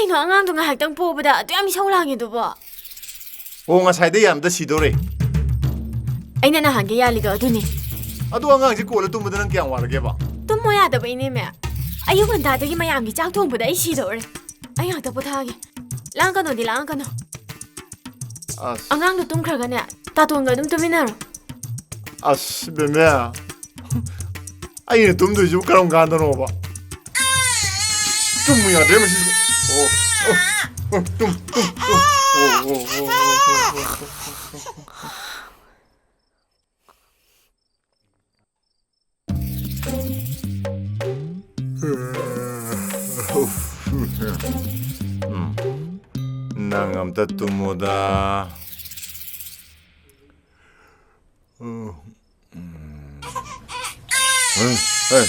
Kaino angang dong ngahaktang pobada atu yam isau langi dubo. Oo ngasayda yamda sidore. Aina nahange yalido aduni. Adu angang si kola tumada nang kiyang warage ba? Tummo yadaba ini me. Ayung andadagi mayamgi chak thongpada ai sidore. Ai ngakta pothage. Langkano di langkano. Angang do tumkhragane tatonga dum tuminaro. As beme. Ai tum do ju karam gandano ba. Tum ya de masi. Tum. Nangam tatumoda. Hey.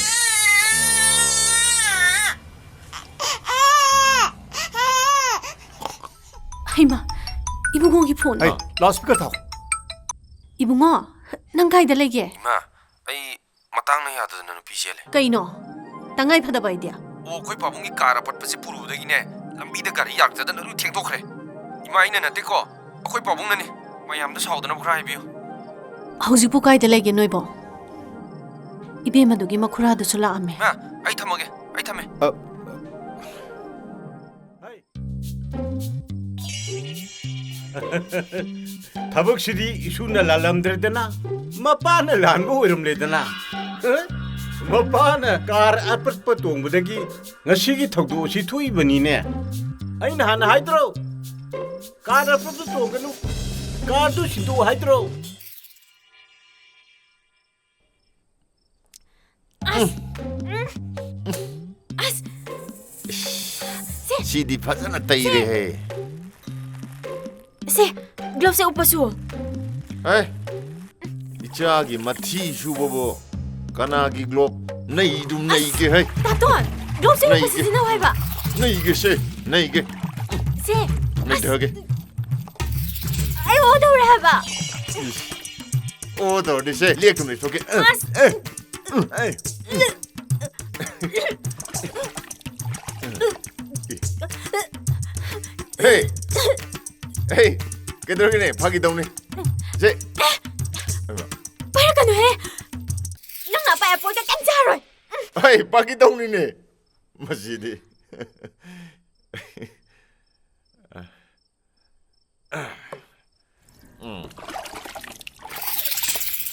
Haima, ibungo gi phone. Hey, loudspeaker thau. Ibungo, nang kai da lege. Ma, ai matang na yada na Nupi sele. Kaino, tangai phada bai dia. O khoi pabungi kara patpase puru dagi ne. Lambi da gari yak jada na ru theng thokre. Imaina na te ko. Khoi pabung na ni. Mayam da saudana bkhrai biu. Hauji pu kai da lege noibo. Ibe madugi makhura da sula ame. Ma, ai thamage. Ai thame. Thabak sidi isuna lalamdredana mapana lanbo oiramledana mapana kar apat patongudagi ngasigi thogdo si thuibani ne aina han haidro kar apat tonganu kar du sidu haidro Sidi fazana taire he. Se, gloves upasu. Hey. Ichagi mathi shubobo. Kanagi globe nei dum nei ge hey. Taton, gloves upasu sina waiba. Nei ge se, nei ge. Se. Nei ge. Ai order haba. Order de se, lek tum ni soke. Hey. Hey. Hey, kedro gini, pagi dong nih. Se. Para kanu he. Nang apa ya pojok kan jaroy. Hey, pagi dong nih. Masih di.